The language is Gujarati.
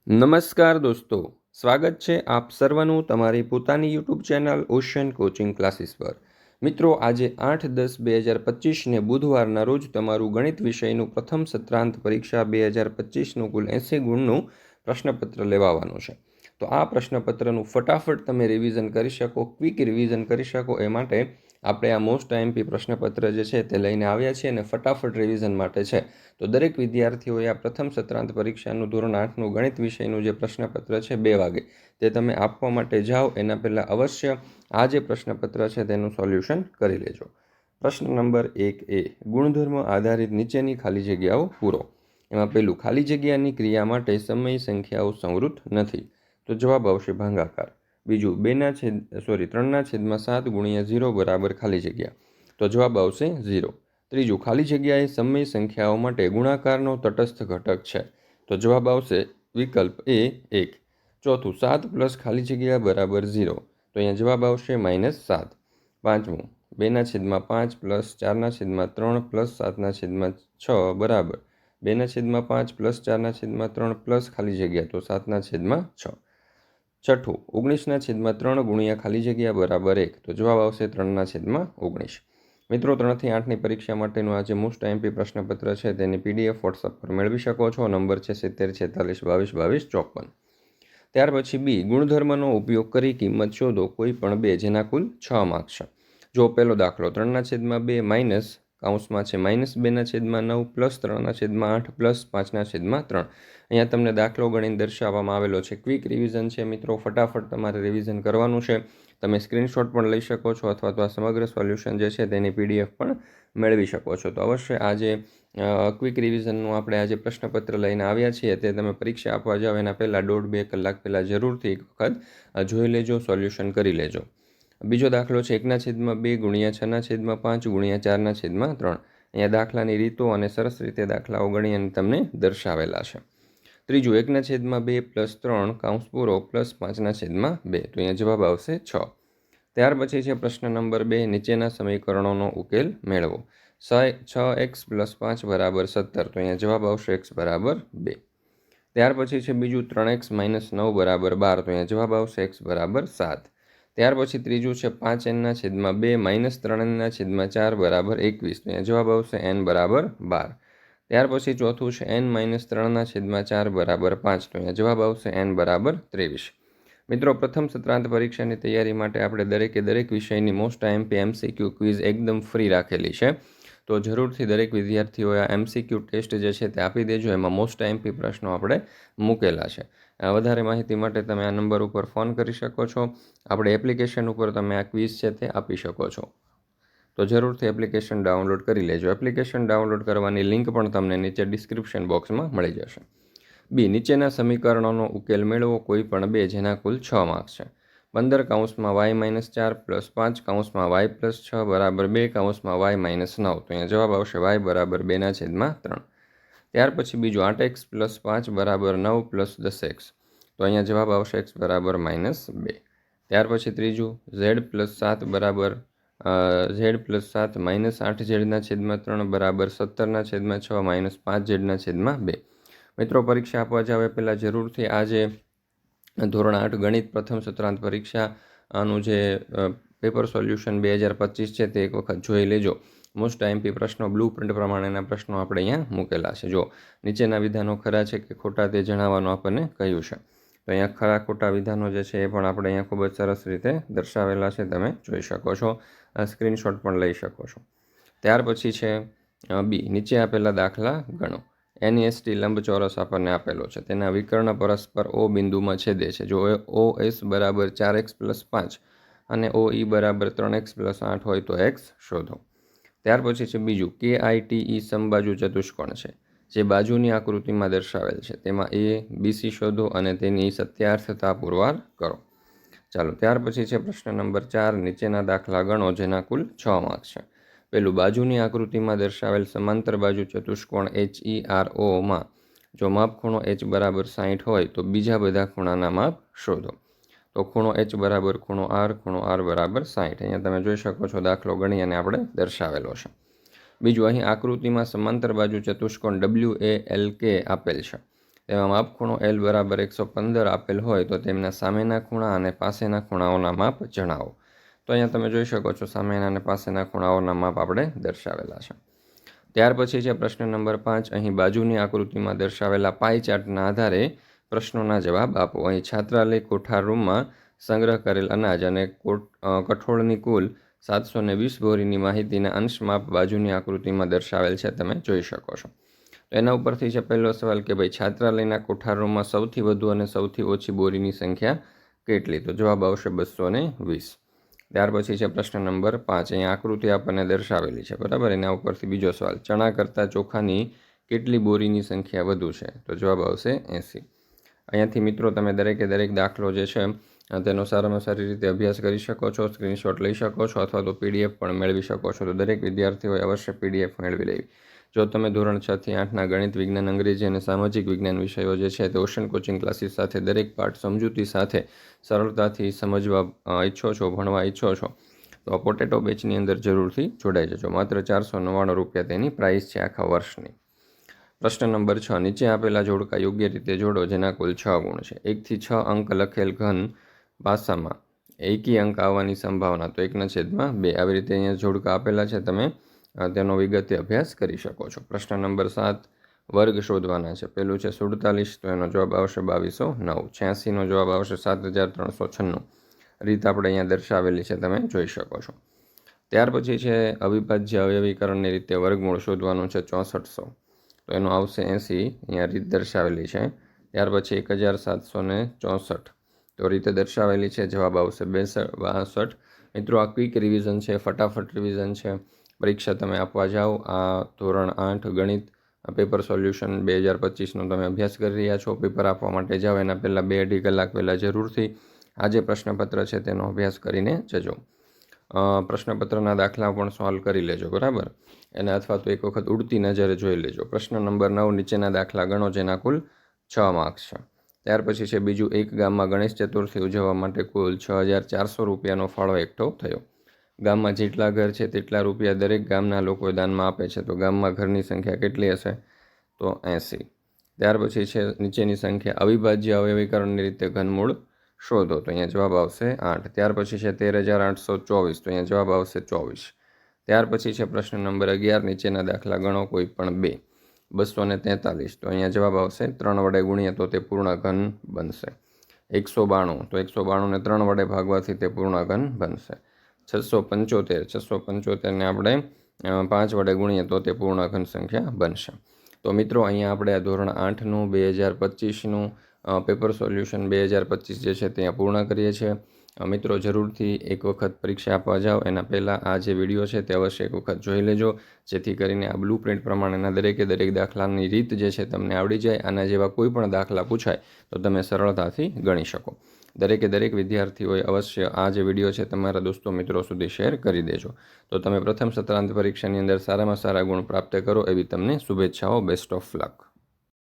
નમસ્કાર દોસ્તો, સ્વાગત છે આપ સર્વનું તમારી પોતાની YouTube channel ocean coaching classes પર। મિત્રો, આજે 8-10-2025ને બુધવારના રોજ તમારું ગણિત વિષયનું પ્રથમ સત્રાંત પરીક્ષા 2025નું કુલ 80 ગુણનું પ્રશ્નપત્ર લેવાવાનું છે। તો આ પ્રશ્નપત્રનું ફટાફટ તમે રિવિઝન કરી શકો, ક્વિક રિવિઝન કરી શકો એ માટે આપણે આ મોસ્ટ આઈએમપી પ્રશ્નપત્ર જે છે તે લઈને આવ્યા છીએ અને ફટાફટ રિવિઝન માટે છે। તો દરેક વિદ્યાર્થીઓએ આ પ્રથમ સત્રાંત પરીક્ષાનું ધોરણ 8નું ગણિત વિષયનું જે પ્રશ્નપત્ર છે 2 વાગે તે તમે આપવા માટે જાઓ એના પહેલાં અવશ્ય આ જે પ્રશ્નપત્ર છે તેનું સોલ્યુશન કરી લેજો। પ્રશ્ન નંબર 1 ગુણધર્મ આધારિત નીચેની ખાલી જગ્યાઓ પૂરો। એમાં પહેલું, ખાલી જગ્યાની ક્રિયા માટે સમય સંખ્યાઓ સંવૃત નથી, તો જવાબ આવશે ભાગાકાર। બીજું, 3/7 ગુણ્યા 0 બરાબર ખાલી જગ્યા, તો જવાબ આવશે 0। ત્રીજું, ખાલી જગ્યા એ સમય સંખ્યાઓ માટે ગુણાકારનો તટસ્થ ઘટક છે, તો જવાબ આવશે વિકલ્પ એ 1। ચોથું, 7 પ્લસ ખાલી જગ્યા બરાબર 0, તો અહીંયા જવાબ આવશે -7। પાંચમું, 2/5 પ્લસ 4/3 પ્લસ 7/6 બરાબર 2/5 પ્લસ 4/3 પ્લસ ખાલી જગ્યા, તો 7/6। છઠ્ઠું, 19/3 ગુણ્યા ખાલી જગ્યા બરાબર 1, તો જવાબ આવશે 3/19। મિત્રો, 3 થી 8ની પરીક્ષા માટેનું આ જે મોસ્ટ આઈએમપી પ્રશ્નપત્ર છે તેની પીડીએફ વોટ્સઅપ પર મેળવી શકો છો। નંબર છે 7046222254। ત્યાર પછી બી, ગુણધર્મનો ઉપયોગ કરી કિંમત શોધો કોઈ પણ બે જેના કુલ 6 માર્ક્સ છે। જો પહેલો દાખલો 3/2 માઇનસ કાઉન્સમાં છે -2/9 પ્લસ 3/8 પ્લસ 5/3, અહીંયા તમને દાખલો ગણીને દર્શાવવામાં આવેલો છે। ક્વિક રિવિઝન છે મિત્રો, ફટાફટ તમારે રિવિઝન કરવાનું છે। તમે સ્ક્રીનશોટ પણ લઈ શકો છો અથવા તો આ સમગ્ર સોલ્યુશન જે છે તેની પીડીએફ પણ મેળવી શકો છો। તો અવશ્ય આજે ક્વિક રિવિઝનનું આપણે આજે પ્રશ્નપત્ર લઈને આવ્યા છીએ તે તમે પરીક્ષા આપવા જાઓ એના પહેલાં 1.5-2 કલાક પહેલાં જરૂરથી એક વખત જોઈ લેજો, સોલ્યુશન કરી લેજો। બીજો દાખલો છે 1/2 ગુણ્યા 6/5 ગુણ્યા 4/3। અહીંયા દાખલાની રીતો અને સરસ રીતે દાખલાઓ ગણી અને તમને દર્શાવેલા છે। ત્રીજું, 1/2 પ્લસ 3 કૌંસ પૂરો પ્લસ 5/2, તો અહીંયા જવાબ આવશે 6। ત્યાર પછી છે પ્રશ્ન નંબર 2, નીચેના સમીકરણોનો ઉકેલ મેળવો। 6x પ્લસ 5 બરાબર 17, તો અહીંયા જવાબ આવશે x બરાબર 2। ત્યાર પછી છે બીજું 3x માઇનસ 9 બરાબર 12, તો અહીંયા જવાબ આવશે x બરાબર 7। ત્યાર પછી ત્રીજું છે 5n/2 માઇનસ 3n/4 બરાબર 21, તો અહીંયા જવાબ આવશે n બરાબર 12। ત્યાર પછી ચોથું છે n-3/4 બરાબર 5, તો અહીંયા જવાબ આવશે n બરાબર 23। મિત્રો, પ્રથમ સત્રાંત પરીક્ષાની તૈયારી માટે આપણે દરેક વિષયની મોસ્ટ આઈએમપી એમસીક્યુ ક્વિઝ એકદમ ફ્રી રાખેલી છે। તો જરૂરથી દરેક વિદ્યાર્થીઓએ આ એમસીક્યુ ટેસ્ટ જે છે તે આપી દેજો, એમાં મોસ્ટ આઈએમપી પ્રશ્નો આપણે મૂકેલા છે। વધારે માહિતી માટે તમે આ નંબર ઉપર ફોન કરી શકો છો। આપણે એપ્લિકેશન ઉપર તમે આ ક્વિઝ છે તે આપી શકો છો, તો જરૂરથી એપ્લિકેશન ડાઉનલોડ કરી લેજો। એપ્લિકેશન ડાઉનલોડ કરવાની લિંક પણ તમને નીચે ડિસ્ક્રિપ્શન બોક્સમાં મળી જશે। બી, નીચેના સમીકરણોનો ઉકેલ મેળવો કોઈ પણ બે જેના કુલ 6 માર્ક્સ છે। 15(y-4 પ્લસ 5) પ્લસ 6 બરાબર 2(y-9), તો અહીંયા જવાબ આવશે y બરાબર 2/3। ત્યાર પછી બીજું 8x પ્લસ 5 બરાબર 9 પ્લસ 10x, તો અહીંયા જવાબ આવશે x બરાબર -2। ત્યાર પછી ત્રીજું z પ્લસ 7 બરાબર માઇનસ 8z/3 બરાબર 17/6 માઇનસ 5z/2। મિત્રો, પરીક્ષા આપવા જાવ એ પહેલાં જરૂરથી આજે ધોરણ 8 ગણિત પ્રથમ સત્રાંત પરીક્ષાનું જે પેપર સોલ્યુશન 2025 છે તે એક વખત જોઈ લેજો। મોસ્ટ આઈએમપી પ્રશ્નો બ્લુ પ્રિન્ટ પ્રમાણેના પ્રશ્નો આપણે અહીંયા મૂકેલા છે। જો નીચેના વિધાનો ખરા છે કે ખોટા તે જણાવવાનું આપણને કહ્યું છે, તો અહીંયા ખરા ખોટા વિધાનો જે છે એ પણ આપણે અહીંયા ખૂબ જ સરસ રીતે દર્શાવેલા છે, તમે જોઈ શકો છો, સ્ક્રીનશોટ પણ લઈ શકો છો। ત્યાર પછી છે બી, નીચે આપેલા દાખલા ગણો। NEST લંબચોરસ આપણને આપેલો છે, તેના વિકર્ણ પરસ્પર O બિંદુમાં છેદે છે। જો OS બરાબર 4x પ્લસ 5 અને OE બરાબર 3x પ્લસ 8 હોય તો x શોધો। ત્યાર પછી છે બીજું, KITE સમબાજુ ચતુષ્કોણ છે જે બાજુની આકૃતિમાં દર્શાવેલ છે, તેમાં ABC શોધો અને તેની સત્યાર્થતા પુરવાર કરો। ચાલો, ત્યાર પછી છે પ્રશ્ન નંબર 4, નીચેના દાખલા ગણો જેના કુલ 6 માર્ક્સ છે। પહેલું, બાજુની આકૃતિમાં દર્શાવેલ સમાંતર બાજુ ચતુષ્કોણ HEROમાં જો માપ ખૂણો h બરાબર 60 હોય તો બીજા બધા ખૂણાના માપ શોધો। તો ખૂણો h બરાબર ખૂણો R બરાબર 60, અહીંયા તમે જોઈ શકો છો દાખલો ગણી અને આપણે દર્શાવેલો છે। બીજું, અહીં આકૃતિમાં સમાંતર બાજુ ચતુષ્કોણ WALK આપેલ છે, તેમાં માપખૂણો L બરાબર 115 આપેલ હોય તો તેમના સામેના ખૂણા અને પાસેના ખૂણાઓના માપ જણાવો. તો અહીંયા તમે જોઈ શકો છો સામેના અને પાસેના ખૂણાઓના માપ આપણે દર્શાવેલા છે. ત્યાર પછી છે પ્રશ્ન નંબર 5. અહીં બાજુની આકૃતિમાં દર્શાવેલા પાઈ ચાર્ટના આધારે પ્રશ્નોના જવાબ આપો. અહીં છાત્રાલય કોઠાર રૂમમાં સંગ્રહ કરેલ અનાજ અને કઠોળની કુલ 720 બોરીની માહિતીના અંશ માપ બાજુની આકૃતિમાં દર્શાવેલ છે, તમે જોઈ શકો છો. તો એના ઉપરથી છે પહેલો સવાલ કે ભાઈ છાત્રાલયના કોઠાર રૂમમાં સૌથી વધુ અને સૌથી ઓછી બોરીની સંખ્યા કેટલી? તો જવાબ આવશે 220. ત્યાર પછી છે પ્રશ્ન નંબર 5. અહીંયા આકૃતિ આપણને દર્શાવેલી છે, બરાબર. એના ઉપરથી બીજો સવાલ, ચણા કરતાં ચોખાની કેટલી બોરીની સંખ્યા વધુ છે? તો જવાબ આવશે 80. અહીંયાથી મિત્રો તમે દરેકે દરેક દાખલો જે છે તેનો સારામાં સારી રીતે અભ્યાસ કરી શકો છો, સ્ક્રીનશોટ લઈ શકો છો અથવા તો PDF પણ મેળવી શકો છો. તો દરેક વિદ્યાર્થીઓએ અવશ્ય PDF મેળવી લેવી. જો તમે ધોરણ 6 થી 8ના ગણિત, વિજ્ઞાન, અંગ્રેજી અને સામાજિક વિજ્ઞાન વિષયો જે છે તે ઓશન કોચિંગ ક્લાસીસ સાથે દરેક પાઠ સમજૂતી સાથે સરળતાથી સમજવા ઈચ્છો છો, ભણવા ઈચ્છો છો, તો પોટેટો બેચની અંદર જરૂરથી જોડાઈ જજો. માત્ર 499 રૂપિયા તેની પ્રાઇસ છે આખા વર્ષની. પ્રશ્ન નંબર 6. નીચે આપેલા જોડકા યોગ્ય રીતે જોડો જેના કુલ 6 ગુણ છે. 1 થી 6 અંક લખેલ ઘન ભાષામાં એકી અંક આવવાની સંભાવના તો 1/2. આવી રીતે અહીંયા જોડકા આપેલા છે, તમે તેનો વિગતે અભ્યાસ કરી શકો છો. પ્રશ્ન નંબર 7. વર્ગ શોધવાના છે. પહેલું છે 47, તો એનો જવાબ આવશે 2209. 86નો જવાબ આવશે 7396. રીત આપણે અહીંયા દર્શાવેલી છે, તમે જોઈ શકો છો. ત્યાર પછી છે અવિભાજ્ય અવયવીકરણની રીતે વર્ગમૂળ શોધવાનું છે 6400, તો એનો આવશે 80. અહીંયા રીત દર્શાવેલી છે. ત્યાર પછી 1764, તો રીતે દર્શાવેલી છે, જવાબ આવશે 62. મિત્રો આ ક્વિક રિવિઝન છે, ફટાફટ રિવિઝન છે. પરીક્ષા તમે આપવા જાઓ, આ ધોરણ 8 ગણિત પેપર સોલ્યુશન 2025નો તમે અભ્યાસ કરી રહ્યા છો. પેપર આપવા માટે જાઓ એના પહેલાં 2-2.5 કલાક પહેલાં જરૂરથી આ જે પ્રશ્નપત્ર છે તેનો અભ્યાસ કરીને જજો. પ્રશ્નપત્રના દાખલા પણ સોલ્વ કરી લેજો, બરાબર. એને અથવા તો એક વખત ઉડતી નજરે જોઈ લેજો. પ્રશ્ન નંબર 9. નીચેના દાખલા ગણો જેના કુલ 6 માર્ક્સ છે. ત્યાર પછી છે બીજું, એક ગામમાં ગણેશ ચતુર્થી ઉજવવા માટે કુલ 6400 રૂપિયાનો ફાળો એકઠો થયો. ગામમાં જેટલા ઘર છે તેટલા રૂપિયા દરેક ગામના લોકો દાનમાં આપે છે, તો ગામમાં ઘરની સંખ્યા કેટલી હશે? તો 80. ત્યાર પછી છે નીચેની સંખ્યા અવિભાજ્ય અવયવીકરણની રીતે ઘનમૂળ શોધો, તો અહીંયા જવાબ આવશે 8. ત્યાર પછી છે 13824, તો અહીંયા જવાબ આવશે 24. ત્યાર પછી છે પ્રશ્ન નંબર 11. નીચેના દાખલા ગણો કોઈ પણ 2. 243, તો અહીંયા જવાબ આવશે 3 વડે ગુણીએ તો તે પૂર્ણ ઘન બનશે. 192, તો 192ને 3 વડે ભાગવાથી તે પૂર્ણ ઘન બનશે. 675ને આપણે 5 વડે ગુણીએ તો તે પૂર્ણ ઘન સંખ્યા બનશે. તો મિત્રો અહીંયા આપણે આ ધોરણ 8નું 2025નું પેપર સોલ્યુશન 2025 જે છે ત્યાં પૂર્ણ કરીએ છીએ. મિત્રો જરૂરથી એક વખત પરીક્ષા આપવા જાઓ એના પહેલાં આ જે વિડીયો છે તે અવશ્ય એક વખત જોઈ લેજો, જેથી કરીને આ બ્લુ પ્રિન્ટ પ્રમાણેના દરેકે દરેક દાખલાની રીત જે છે તમને આવડી જાય. આના જેવા કોઈ પણ દાખલા પૂછાય તો તમે સરળતાથી ગણી શકો. દરેકે દરેક વિદ્યાર્થીઓએ અવશ્ય આ જે વિડીયો છે તમારા દોસ્તો મિત્રો સુધી શેર કરી દેજો. તો તમે પ્રથમ સત્રાંત પરીક્ષાની અંદર સારામાં સારા ગુણ પ્રાપ્ત કરો એવી તમને શુભેચ્છાઓ. Best of luck.